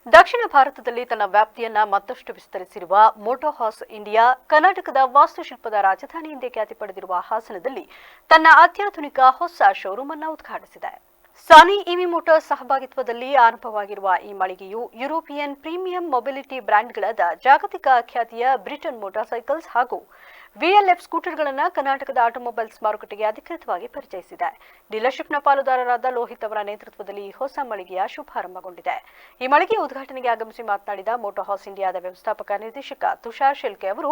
ದಕ್ಷಿಣ ಭಾರತದಲ್ಲಿ ತನ್ನ ವ್ಯಾಪ್ತಿಯನ್ನ ಮತ್ತಷ್ಟು ವಿಸ್ತರಿಸಿರುವ ಮೋಟೋ ಹಾಸ್ ಇಂಡಿಯಾ ಕರ್ನಾಟಕದ ವಾಸ್ತುಶಿಲ್ಪದ ರಾಜಧಾನಿ ಎಂದೇ ಖ್ಯಾತಿ ಪಡೆದಿರುವ ಹಾಸನದಲ್ಲಿ ತನ್ನ ಅತ್ಯಾಧುನಿಕ ಹೊಸ ಶೋರೂಮ್ ಅನ್ನು ಉದ್ಘಾಟಿಸಿದೆ. ಸಾನಿ ಇವಿ ಮೋಟಾರ್ಸ್ ಸಹಭಾಗಿತ್ವದಲ್ಲಿ ಆರಂಭವಾಗಿರುವ ಈ ಮಳಿಗೆಯು ಯುರೋಪಿಯನ್ ಪ್ರೀಮಿಯಂ ಮೊಬಿಲಿಟಿ ಬ್ರ್ಯಾಂಡ್ಗಳಾದ ಜಾಗತಿಕ ಖ್ಯಾತಿಯ ಬ್ರಿಟನ್ ಮೋಟಾರ್ ಸೈಕಲ್ಸ್ ಹಾಗೂ ವಿಎಲ್ಎಫ್ ಸ್ಕೂಟರ್ಗಳನ್ನು ಕರ್ನಾಟಕದ ಆಟೋಮೊಬೈಲ್ಸ್ ಮಾರುಕಟ್ಟೆಗೆ ಅಧಿಕೃತವಾಗಿ ಪರಿಚಯಿಸಿದೆ. ಡೀಲರ್ಶಿಪ್ನ ಪಾಲುದಾರರಾದ ಲೋಹಿತ್ ಅವರ ನೇತೃತ್ವದಲ್ಲಿ ಈ ಹೊಸ ಮಳಿಗೆಯ ಶುಭಾರಂಭಗೊಂಡಿದೆ. ಈ ಮಳಿಗೆಯ ಉದ್ಘಾಟನೆಗೆ ಆಗಮಿಸಿ ಮಾತನಾಡಿದ ಮೋಟೋ ಹಾಸ್ ಇಂಡಿಯಾದ ವ್ಯವಸ್ಥಾಪಕ ನಿರ್ದೇಶಕ ತುಷಾರ್ ಶೆಲ್ಕೆ ಅವರು,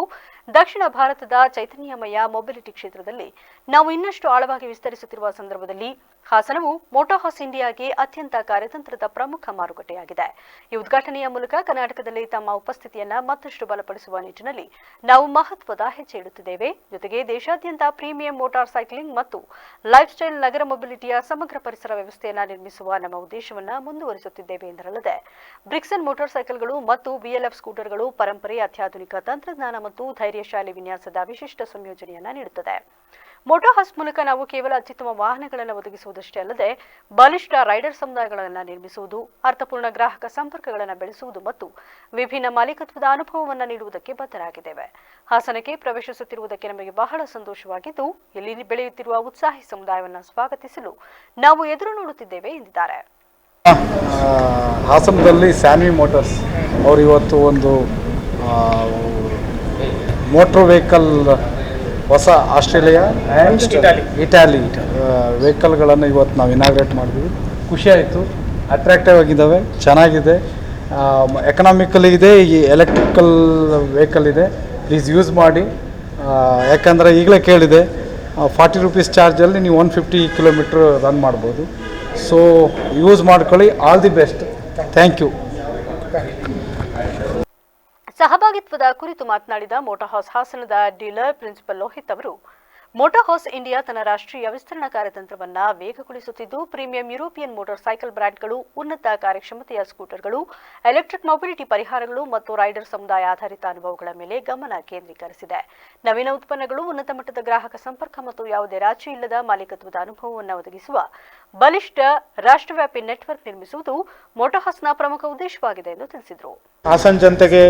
ದಕ್ಷಿಣ ಭಾರತದ ಚೈತನ್ಯಮಯ ಮೊಬಿಲಿಟಿ ಕ್ಷೇತ್ರದಲ್ಲಿ ನಾವು ಇನ್ನಷ್ಟು ಆಳವಾಗಿ ವಿಸ್ತರಿಸುತ್ತಿರುವ ಸಂದರ್ಭದಲ್ಲಿ ಹಾಸನವು ಮೋಟೋ ಹಾಸ್ ಇಂಡಿಯಾಗೆ ಅತ್ಯಂತ ಕಾರ್ಯತಂತ್ರದ ಪ್ರಮುಖ ಮಾರುಕಟ್ಟೆಯಾಗಿದೆ. ಈ ಉದ್ಘಾಟನೆಯ ಮೂಲಕ ಕರ್ನಾಟಕದಲ್ಲಿ ತಮ್ಮ ಉಪಸ್ಥಿತಿಯನ್ನ ಮತ್ತಷ್ಟು ಬಲಪಡಿಸುವ ನಿಟ್ಟಿನಲ್ಲಿ ನಾವು ಮಹತ್ವದ ಹೆಜ್ಜೆ ಇಡುತ್ತಿದ್ದೇವೆ. ಜೊತೆಗೆ ದೇಶಾದ್ಯಂತ ಪ್ರೀಮಿಯಂ ಮೋಟಾರ್ ಸೈಕ್ಲಿಂಗ್ ಮತ್ತು ಲೈಫ್ ಸ್ಟೈಲ್ ನಗರ ಮೊಬಿಲಿಟಿಯ ಸಮಗ್ರ ಪರಿಸರ ವ್ಯವಸ್ಥೆಯನ್ನು ನಿರ್ಮಿಸುವ ನಮ್ಮ ಉದ್ದೇಶವನ್ನು ಮುಂದುವರಿಸುತ್ತಿದ್ದೇವೆ ಎಂದರಲ್ಲದೆ, ಬ್ರಿಕ್ಸನ್ ಮೋಟಾರ್ ಸೈಕಲ್ಗಳು ಮತ್ತು ವಿಎಲ್ಎಫ್ ಸ್ಕೂಟರ್ಗಳು ಪರಂಪರೆ, ಅತ್ಯಾಧುನಿಕ ತಂತ್ರಜ್ಞಾನ ಮತ್ತು ಧೈರ್ಯಶಾಲಿ ವಿನ್ಯಾಸದ ವಿಶಿಷ್ಟ ಸಂಯೋಜನೆಯನ್ನು ನೀಡುತ್ತದೆ. ಮೋಟೋ ಹಾಸ್ ಮೂಲಕ ನಾವು ಕೇವಲ ಅತ್ಯುತ್ತಮ ವಾಹನಗಳನ್ನು ಒದಗಿಸುವುದಷ್ಟೇ ಅಲ್ಲದೆ ಬಲಿಷ್ಠ ರೈಡರ್ ಸಮುದಾಯಗಳನ್ನು ನಿರ್ಮಿಸುವುದು, ಅರ್ಥಪೂರ್ಣ ಗ್ರಾಹಕ ಸಂಪರ್ಕಗಳನ್ನು ಬೆಳೆಸುವುದು ಮತ್ತು ವಿಭಿನ್ನ ಮಾಲೀಕತ್ವದ ಅನುಭವವನ್ನು ನೀಡುವುದಕ್ಕೆ ಬದ್ಧರಾಗಿದ್ದೇವೆ. ಹಾಸನಕ್ಕೆ ಪ್ರವೇಶಿಸುತ್ತಿರುವುದಕ್ಕೆ ನಮಗೆ ಬಹಳ ಸಂತೋಷವಾಗಿದ್ದು, ಇಲ್ಲಿ ಬೆಳೆಯುತ್ತಿರುವ ಉತ್ಸಾಹಿ ಸಮುದಾಯವನ್ನು ಸ್ವಾಗತಿಸಲು ನಾವು ಎದುರು ನೋಡುತ್ತಿದ್ದೇವೆ ಎಂದಿದ್ದಾರೆ. ಹಾಸನದಲ್ಲಿ ಸ್ಯಾನ್ವಿ ಮೋಟಾರ್ಸ್ ಅವರು ಇವತ್ತು ಒಂದು ಮೋಟ್ರ್ ವೆಹಿಕಲ್ ಹೊಸ ಆಸ್ಟ್ರೇಲಿಯಾ ಆ್ಯಂಡ್ ಇಟಾಲಿ ವೆಹಿಕಲ್ಗಳನ್ನು ಇವತ್ತು ನಾವು ಇನಾಗ್ರೇಟ್ ಮಾಡಿದ್ವಿ. ಖುಷಿಯಾಯಿತು. ಅಟ್ರಾಕ್ಟಿವ್ ಆಗಿದ್ದಾವೆ, ಚೆನ್ನಾಗಿದೆ, ಎಕನಾಮಿಕಲಿ ಇದೆ. ಈ ಎಲೆಕ್ಟ್ರಿಕಲ್ ವೆಹಿಕಲ್ ಇದೆ, ಪ್ಲೀಸ್ ಯೂಸ್ ಮಾಡಿ. ಯಾಕಂದರೆ ಈಗಲೇ ಕೇಳಿದೆ, 40 ರೂಪೀಸ್ ಚಾರ್ಜಲ್ಲಿ ನೀವು 150 ಕಿಲೋಮೀಟ್ರ್ ರನ್ ಮಾಡ್ಬೋದು. ಸೊ ಯೂಸ್ ಮಾಡ್ಕೊಳ್ಳಿ. All the best. Thank you. ಸಹಭಾಗಿತ್ವದ ಕುರಿತು ಮಾತನಾಡಿದ ಮೋಟೋ ಹಾಸ್ ಹಾಸನದ ಡೀಲರ್ ಪ್ರಿನ್ಸಿಪಲ್ ಲೋಹಿತ್ ಅವರು, ಮೋಟೋ ಹಾಸ್ ಇಂಡಿಯಾ ತನ್ನ ರಾಷ್ಟ್ರೀಯ ವಿಸ್ತರಣಾ ಕಾರ್ಯತಂತ್ರವನ್ನು ವೇಗಗೊಳಿಸುತ್ತಿದ್ದು, ಪ್ರೀಮಿಯಂ ಯುರೋಪಿಯನ್ ಮೋಟಾರ್ ಸೈಕಲ್ ಬ್ರ್ಯಾಂಡ್ಗಳು, ಉನ್ನತ ಕಾರ್ಯಕ್ಷಮತೆಯ ಸ್ಕೂಟರ್ಗಳು, ಎಲೆಕ್ಟ್ರಿಕ್ ಮೊಬಿಲಿಟಿ ಪರಿಹಾರಗಳು ಮತ್ತು ರೈಡರ್ ಸಮುದಾಯ ಆಧಾರಿತ ಅನುಭವಗಳ ಮೇಲೆ ಗಮನ ಕೇಂದ್ರೀಕರಿಸಿದೆ. ನವೀನ ಉತ್ಪನ್ನಗಳು, ಉನ್ನತ ಮಟ್ಟದ ಗ್ರಾಹಕ ಸಂಪರ್ಕ ಮತ್ತು ಯಾವುದೇ ರಾಜಿ ಇಲ್ಲದ ಮಾಲೀಕತ್ವದ ಅನುಭವವನ್ನು ಒದಗಿಸುವ ಬಲಿಷ್ಠ ರಾಷ್ಟ್ರವ್ಯಾಪಿ ನೆಟ್ವರ್ಕ್ ನಿರ್ಮಿಸುವುದು ಮೋಟೋ ಹಾಸ್ನ ಪ್ರಮುಖ ಉದ್ದೇಶವಾಗಿದೆ ಎಂದು ತಿಳಿಸಿದರು. ಹಾಸನ ಜನತೆಗೆ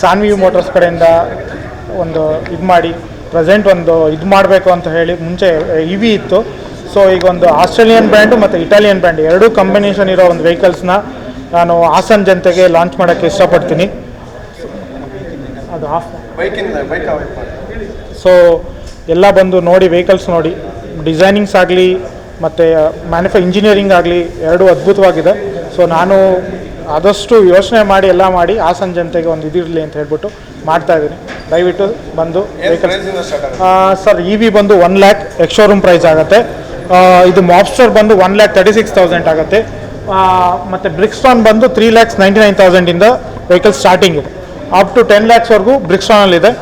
ಸಾನ್ವಿ ಮೋಟಾರ್ಸ್ ಕಡೆಯಿಂದ ಒಂದು ಪ್ರೆಸೆಂಟ್ ಒಂದು ಮಾಡಬೇಕು ಅಂತ ಹೇಳಿ ಮುಂಚೆ ಇವಿ ಇತ್ತು. ಸೊ ಈಗ ಒಂದು ಆಸ್ಟ್ರೇಲಿಯನ್ ಬ್ರ್ಯಾಂಡು ಮತ್ತು ಇಟಾಲಿಯನ್ ಬ್ರ್ಯಾಂಡ್ ಎರಡೂ ಕಾಂಬಿನೇಷನ್ ಇರೋ ಒಂದು ವೆಹಿಕಲ್ಸ್ನ ನಾನು ಹಾಸನ ಜನತೆಗೆ ಲಾಂಚ್ ಮಾಡೋಕ್ಕೆ ಇಷ್ಟಪಡ್ತೀನಿ. ಅದು ಸೊ ಎಲ್ಲ ಬಂದು ನೋಡಿ, ವೆಹಿಕಲ್ಸ್ ನೋಡಿ, ಡಿಸೈನಿಂಗ್ಸ್ ಆಗಲಿ ಮತ್ತು ಇಂಜಿನಿಯರಿಂಗ್ ಆಗಲಿ ಎರಡೂ ಅದ್ಭುತವಾಗಿದೆ. ಸೊ ನಾನು ಆದಷ್ಟು ಯೋಚನೆ ಮಾಡಿ ಎಲ್ಲ ಮಾಡಿ ಹಾಸನ ಜನತೆಗೆ ಒಂದು ಇದಿರಲಿ ಅಂತ ಹೇಳ್ಬಿಟ್ಟು ಮಾಡ್ತಾಯಿದ್ದೀನಿ. ದಯವಿಟ್ಟು ಬಂದು ವೆಹಿಕಲ್ಸ್. ಸರ್, ಇವಿ ಬಂದು 1 lakh ಎಕ್ಸ್ ಶೋರೂಮ್ ಪ್ರೈಸ್ ಆಗುತ್ತೆ. ಇದು ಮಾಬ್ಸ್ಟರ್ ಬಂದು 1,36,000 ಆಗುತ್ತೆ. ಮತ್ತು ಬ್ರಿಕ್ಸ್ಟಾನ್ ಬಂದು 3,99,000 ವೆಹಿಕಲ್ ಸ್ಟಾರ್ಟಿಂಗ್ ಇದೆ. ಅಪ್ ಟು 10 lakhsವರೆಗೂ ಬ್ರಿಕ್ಸ್ಟಾನಲ್ಲಿದೆ.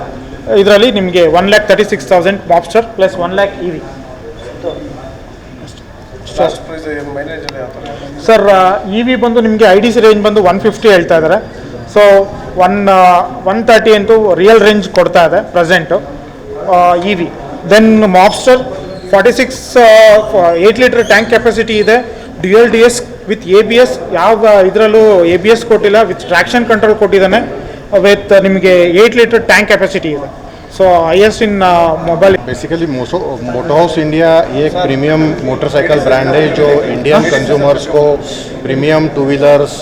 ಇದರಲ್ಲಿ ನಿಮಗೆ 1,36,000 Mobster plus 1 lakh EV. Sir, EV ಬಂದು ನಿಮಗೆ IDC ರೇಂಜ್ ಬಂದು 150 ಹೇಳ್ತಾ ಇದ್ದಾರೆ. ಸೊ 130 ಅಂತೂ ರಿಯಲ್ ರೇಂಜ್ ಕೊಡ್ತಾ ಇದೆ present EV. Then Mobster 46 8 litre tank capacity ಇದೆ. ಡ್ಯುಯಲ್ DS ವಿತ್ ABS, ಯಾವ ಇದರಲ್ಲೂ ABS ಕೊಟ್ಟಿಲ್ಲ, ವಿತ್ ಟ್ರ್ಯಾಕ್ಷನ್ ಕಂಟ್ರೋಲ್ ಕೊಟ್ಟಿದ್ದಾನೆ. ವಿತ್ ನಿಮಗೆ 8 ಲೀಟರ್ ಟ್ಯಾಂಕ್ ಕೆಪಾಸಿಟಿ ಇದೆ. So highest in mobile. Basically Motohaus India ये एक प्रीमियम मोटरसाइकिल ब्रांड है जो इंडियन कंज्यूमर्स को premium two wheelers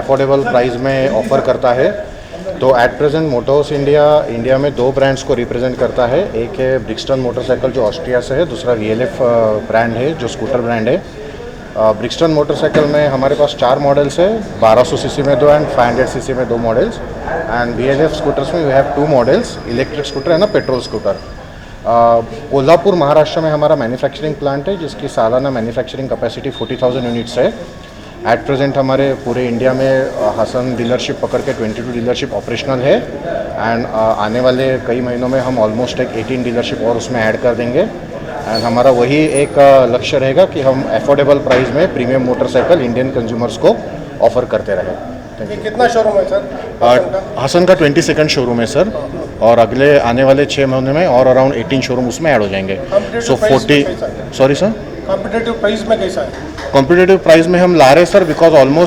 affordable price में ऑफर करता है. तो at present Motohaus India में 2 ब्रांड्स को रिप्रेजेंट करता है. एक है ब्रिक्सटन मोटरसाइकिल जो ऑस्ट्रिया से है, दूसरा VLF ब्रांड है जो स्कूटर ब्रांड है. ब्रिक्सटन मोटरसाइकिल में हमारे पास 4 मॉडल्स है, 1200 सीसी में 2 एंड 500 सीसी में 2 मॉडल्स. एंड VLF स्कूटर्स में we have 2 models, electric scooter and petrol scooter. Kolhapur Maharashtra में हमारा मैन्युफैक्चरिंग प्लांट है जिसकी सालाना मैन्युफैक्चरिंग कैपेसिटी 40,000 यूनिट्स है. एट प्रेजेंट हमारे पूरे इंडिया में हासन डीलरशिप पकड़ के 22 डीलरशिप ऑपरेशनल है. एंड आने वाले कई महीनों में हम ऑलमोस्ट एक 18 डीलरशिप और उसमें ऐड कर देंगे. एंड हमारा वही एक लक्ष्य रहेगा कि हम अफोर्डेबल प्राइस में प्रीमियम मोटरसाइकिल इंडियन कंज्यूमर्स को ऑफर करते रहें. कितना शोरूम है सर? हासन का 22nd शोरूम है सर, और अगले आने वाले 6 महीने में और अराउंड 18 शोरूम उसमें ऐड हो जाएंगे. सो 40 सॉरी सर, कॉम्पिटिटिव प्राइस में कैसा है? कॉम्पिटिटिव प्राइस में हम ला रहे हैं सर, बिकॉज ऑलमोस्ट